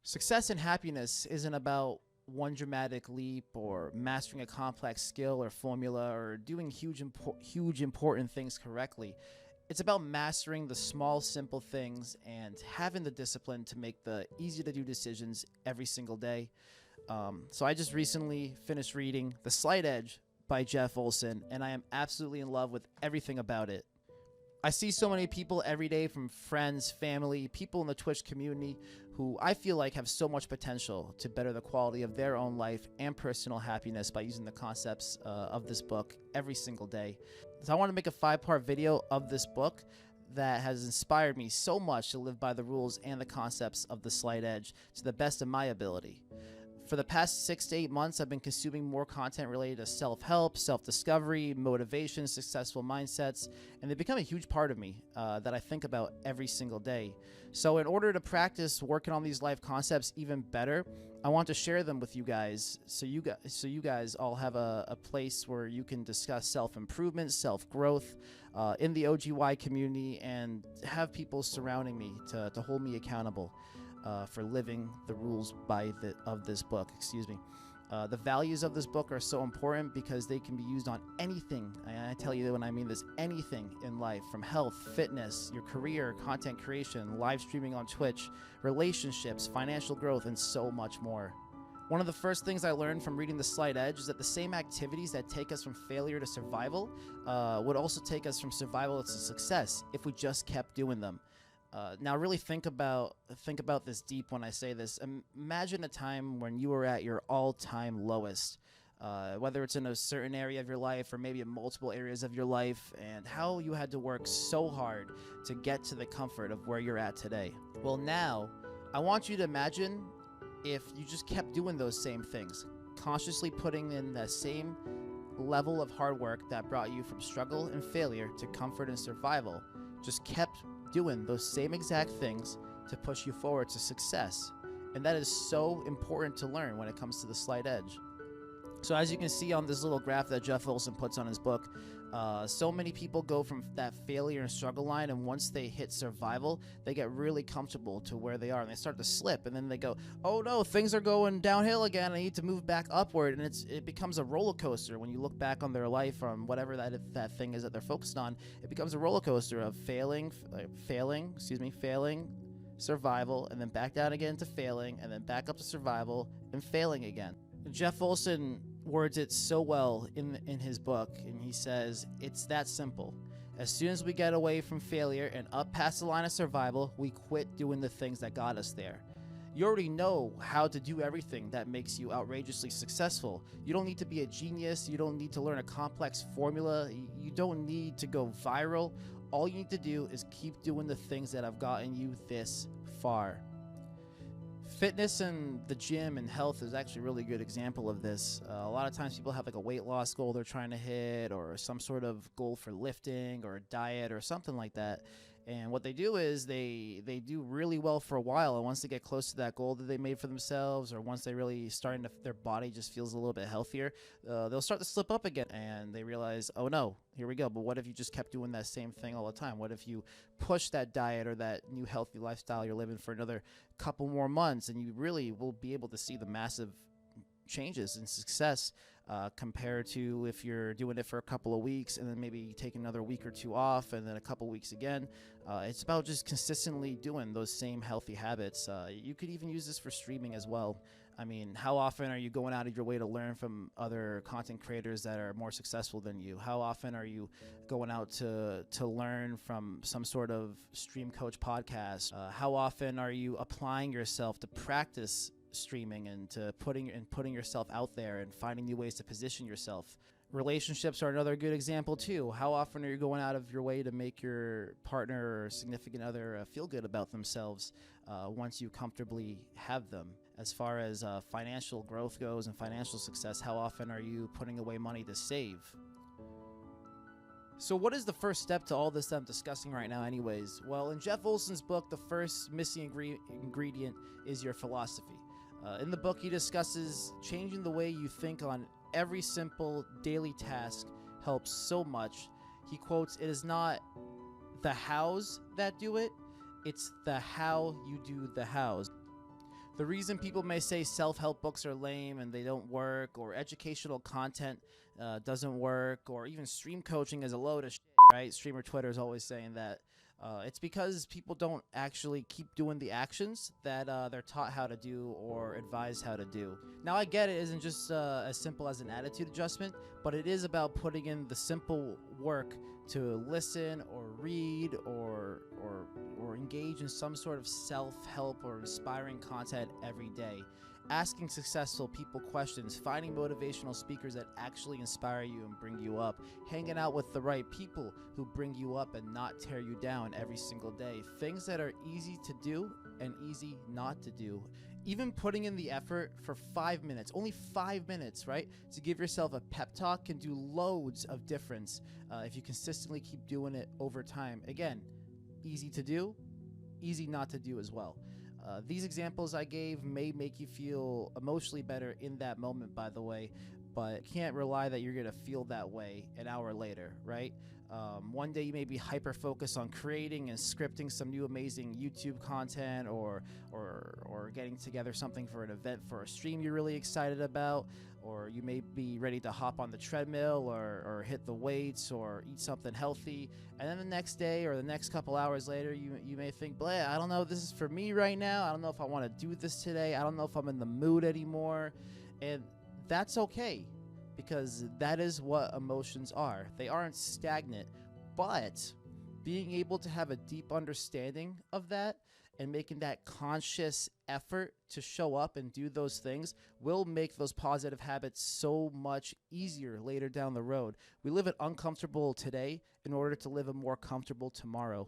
Success and happiness isn't about one dramatic leap or mastering a complex skill or formula or doing huge important things correctly. It's about mastering the small simple things and having the discipline to make the easy to do decisions every single day. So I just recently finished reading The Slight Edge by Jeff Olson, and I am absolutely in love with everything about it. I see so many people every day, from friends, family, people in the Twitch community, who I feel like have so much potential to better the quality of their own life and personal happiness by using the concepts of this book every single day. So I want to make a 5-part video of this book that has inspired me so much to live by the rules and the concepts of The Slight Edge to the best of my ability. For the past 6 to 8 months, I've been consuming more content related to self-help, self-discovery, motivation, successful mindsets, and they've become a huge part of me that I think about every single day. So in order to practice working on these life concepts even better, I want to share them with you guys so you guys all have a place where you can discuss self-improvement, self-growth in the OGY community, and have people surrounding me to hold me accountable. For living the rules of this book. The values of this book are so important because they can be used on anything. I tell you when I mean this, anything in life, from health, fitness, your career, content creation, live streaming on Twitch, relationships, financial growth, and so much more. One of the first things I learned from reading The Slight Edge is that the same activities that take us from failure to survival would also take us from survival to success if we just kept doing them. Now really think about this deep when I say this. Imagine a time when you were at your all-time lowest, whether it's in a certain area of your life or maybe in multiple areas of your life, and how you had to work so hard to get to the comfort of where you're at today. Well, now I want you to imagine if you just kept doing those same things, consciously putting in the same level of hard work that brought you from struggle and failure to comfort and survival, just kept doing those same exact things to push you forward to success. And that is so important to learn when it comes to the slight edge. So as you can see on this little graph that Jeff Olson puts on his book, so many people go from that failure and struggle line, and once they hit survival, they get really comfortable to where they are, and they start to slip, and then they go, oh no, things are going downhill again, I need to move back upward. And it becomes a roller coaster. When you look back on their life, from whatever that thing is that they're focused on, it becomes a roller coaster of failing, survival, and then back down again to failing, and then back up to survival and failing again. Jeff Olson words it so well in his book, and he says it's that simple. As soon as we get away from failure and up past the line of survival, we quit doing the things that got us there. You already know how to do everything that makes you outrageously successful. You don't need to be a genius. You don't need to learn a complex formula. You don't need to go viral. All you need to do is keep doing the things that have gotten you this far. Fitness and the gym and health is actually a really good example of this. A lot of times people have like a weight loss goal they're trying to hit, or some sort of goal for lifting or a diet or something like that. And what they do is they do really well for a while, and once they get close to that goal that they made for themselves, or once they really their body just feels a little bit healthier, they'll start to slip up again, and they realize, oh no, here we go. But what if you just kept doing that same thing all the time? What if you push that diet or that new healthy lifestyle you're living for another couple more months, and you really will be able to see the massive changes in success compared to if you're doing it for a couple of weeks and then maybe take another week or two off and then a couple weeks again. It's about just consistently doing those same healthy habits. You could even use this for streaming as well. I mean, how often are you going out of your way to learn from other content creators that are more successful than you? How often are you going out to learn from some sort of stream coach podcast? How often are you applying yourself to practice streaming and to putting yourself out there and finding new ways to position yourself? Relationships are another good example too. How often are you going out of your way to make your partner or significant other feel good about themselves once you comfortably have them? As far as financial growth goes and financial success, how often are you putting away money to save? So what is the first step to all this that I'm discussing right now anyways? Well, in Jeff Olson's book, the first missing ingredient is your philosophy. In the book, he discusses changing the way you think on every simple daily task helps so much. He quotes, "It is not the hows that do it, it's the how you do the hows." The reason people may say self-help books are lame and they don't work, or educational content doesn't work, or even stream coaching is a load of shit, right? Streamer Twitter is always saying that. It's because people don't actually keep doing the actions that they're taught how to do or advised how to do. Now, I get it isn't just as simple as an attitude adjustment, but it is about putting in the simple work to listen or read or engage in some sort of self-help or inspiring content every day. Asking successful people questions, finding motivational speakers that actually inspire you and bring you up, hanging out with the right people who bring you up and not tear you down every single day. Things that are easy to do and easy not to do. Even putting in the effort for 5 minutes, only 5 minutes, right? To give yourself a pep talk can do loads of difference if you consistently keep doing it over time. Again, easy to do, easy not to do as well. These examples I gave may make you feel emotionally better in that moment, by the way, but can't rely that you're going to feel that way an hour later, right? One day you may be hyper-focused on creating and scripting some new amazing YouTube content or getting together something for an event for a stream you're really excited about, or you may be ready to hop on the treadmill or hit the weights or eat something healthy, and then the next day or the next couple hours later you may think, Bleh, I don't know if this is for me right now. I don't know if I want to do this today. I don't know if I'm in the mood anymore. And that's okay, because that is what emotions are. They aren't stagnant, but being able to have a deep understanding of that and making that conscious effort to show up and do those things will make those positive habits so much easier later down the road. We live it uncomfortable today in order to live a more comfortable tomorrow.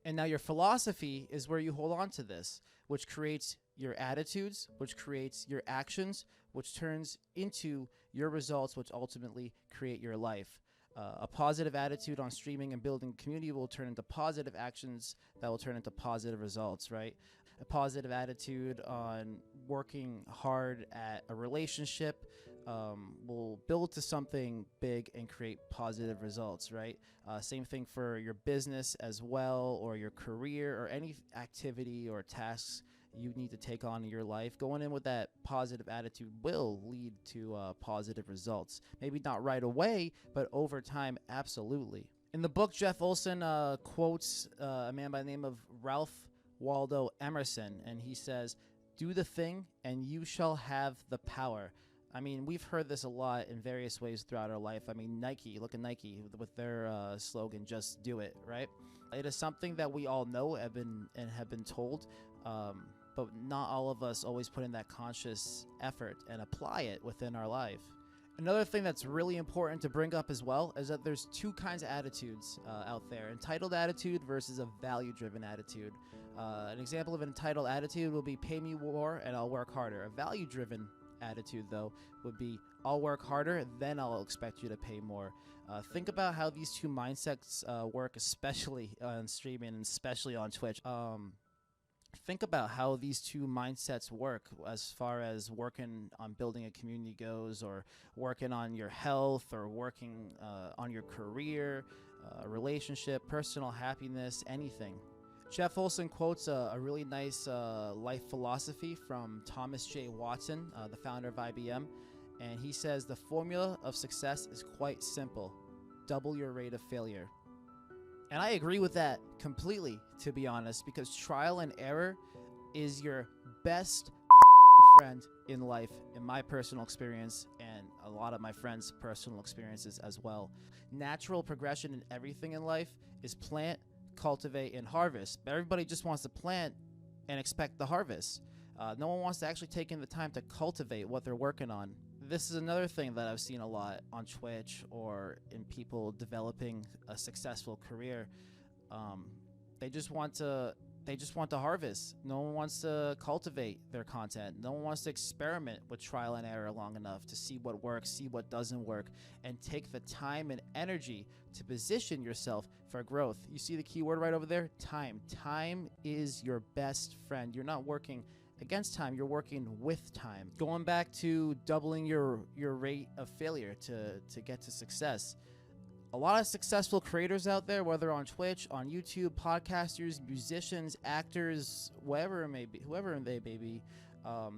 And now your philosophy is where you hold on to this, which creates your attitudes, which creates your actions, which turns into your results, which ultimately create your life. A positive attitude on streaming and building community will turn into positive actions that will turn into positive results, right? A positive attitude on working hard at a relationship will build to something big and create positive results, right? Same thing for your business as well, or your career, or any activity or tasks you need to take on in your life. Going in with that positive attitude will lead to positive results. Maybe not right away, but over time, absolutely. In the book, Jeff Olson quotes a man by the name of Ralph Waldo Emerson, and he says, "Do the thing and you shall have the power." I mean, we've heard this a lot in various ways throughout our life. I mean, Nike, look at Nike with their slogan, "Just do it," right? It is something that we all know have been told, but not all of us always put in that conscious effort and apply it within our life. Another thing that's really important to bring up as well is that there's two kinds of attitudes out there: entitled attitude versus a value-driven attitude. An example of an entitled attitude will be pay me more and I'll work harder. A value-driven attitude, though, would be I'll work harder, then I'll expect you to pay more. Think about how these two mindsets work, especially on streaming and especially on Twitch. Think about how these two mindsets work as far as working on building a community goes, or working on your health, or working on your career, relationship, personal happiness, anything. Jeff Olson quotes a really nice life philosophy from Thomas J. Watson, the founder of IBM, and he says the formula of success is quite simple: double your rate of failure. And I agree with that completely, to be honest, because trial and error is your best friend in life, in my personal experience, and a lot of my friends' personal experiences as well. Natural progression in everything in life is plant, cultivate, and harvest. But everybody just wants to plant and expect the harvest. No one wants to actually take in the time to cultivate what they're working on. This is another thing that I've seen a lot on Twitch or in people developing a successful career. They just want to harvest. No one wants to cultivate their content. No one wants to experiment with trial and error long enough to see what works, see what doesn't work, and take the time and energy to position yourself for growth. You see the key word right over there? Time. Time is your best friend. You're not working against time, you're working with time. Going back to doubling your rate of failure to get to success. A lot of successful creators out there, whether on Twitch, on YouTube, podcasters, musicians, actors, whoever they may be,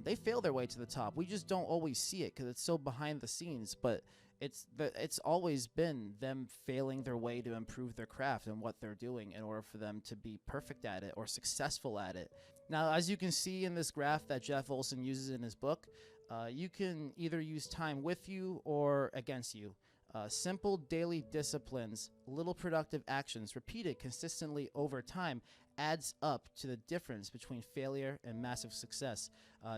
they fail their way to the top. We just don't always see it because it's so behind the scenes, but it's always been them failing their way to improve their craft and what they're doing in order for them to be perfect at it or successful at it. Now, as you can see in this graph that Jeff Olson uses in his book, you can either use time with you or against you. Simple daily disciplines, little productive actions repeated consistently over time adds up to the difference between failure and massive success.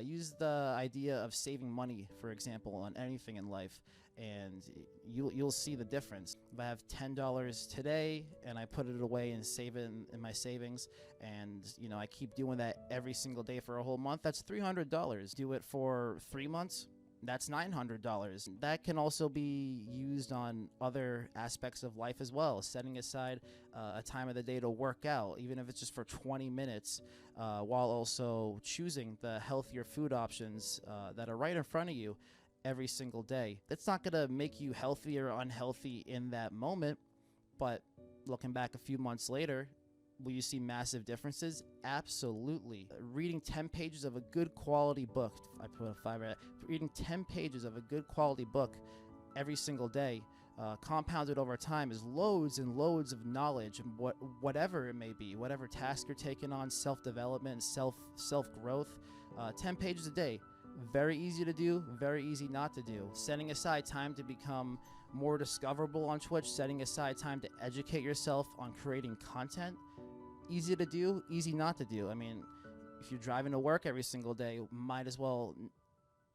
Use the idea of saving money, for example, on anything in life, and you'll see the difference. If I have $10 today and I put it away and save it in my savings, and I keep doing that every single day for a whole month, that's $300. Do it for 3 months, that's $900. That can also be used on other aspects of life as well. Setting aside a time of the day to work out, even if it's just for 20 minutes, while also choosing the healthier food options that are right in front of you every single day. That's not going to make you healthy or unhealthy in that moment, but looking back a few months later, will you see massive differences? Absolutely. Reading 10 pages of a good quality book, I put a 5 at reading 10 pages of a good quality book every single day, compounded over time, is loads and loads of knowledge, and whatever it may be, whatever task you're taking on, self-development, self-growth, 10 pages a day. Very easy to do, very easy not to do. Setting aside time to become more discoverable on Twitch, setting aside time to educate yourself on creating content. Easy to do, easy not to do. I mean, if you're driving to work every single day, might as well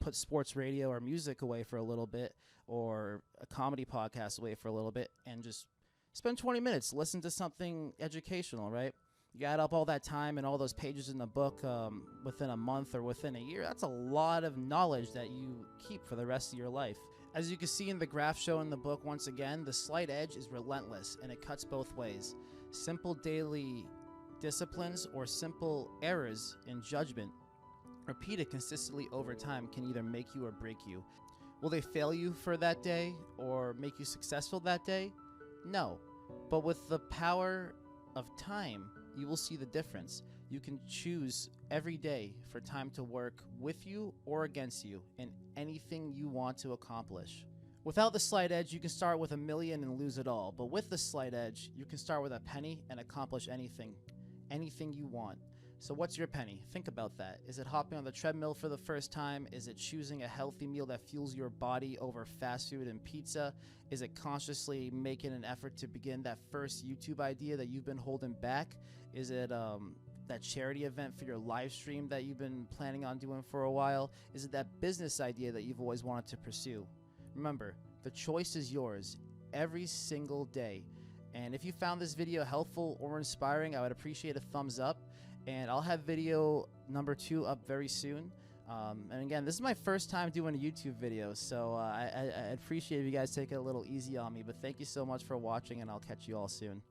put sports radio or music away for a little bit, or a comedy podcast away for a little bit, and just spend 20 minutes, listen to something educational, right? You add up all that time and all those pages in the book within a month or within a year. That's a lot of knowledge that you keep for the rest of your life. As you can see in the graph shown in the book, once again, the slight edge is relentless, and it cuts both ways. Simple daily disciplines or simple errors in judgment repeated consistently over time can either make you or break you. Will they fail you for that day or make you successful that day? No. But with the power of time, you will see the difference. You can choose every day for time to work with you or against you in anything you want to accomplish. Without the slight edge, you can start with $1 million and lose it all. But with the slight edge, you can start with a penny and accomplish anything you want. So what's your penny? Think about that. Is it hopping on the treadmill for the first time? Is it choosing a healthy meal that fuels your body over fast food and pizza? Is it consciously making an effort to begin that first YouTube idea that you've been holding back? Is it that charity event for your live stream that you've been planning on doing for a while? Is it that business idea that you've always wanted to pursue? Remember, the choice is yours every single day. And if you found this video helpful or inspiring, I would appreciate a thumbs up. And I'll have video number 2 up very soon. And again, this is my first time doing a YouTube video, so I appreciate if you guys take it a little easy on me. But thank you so much for watching, and I'll catch you all soon.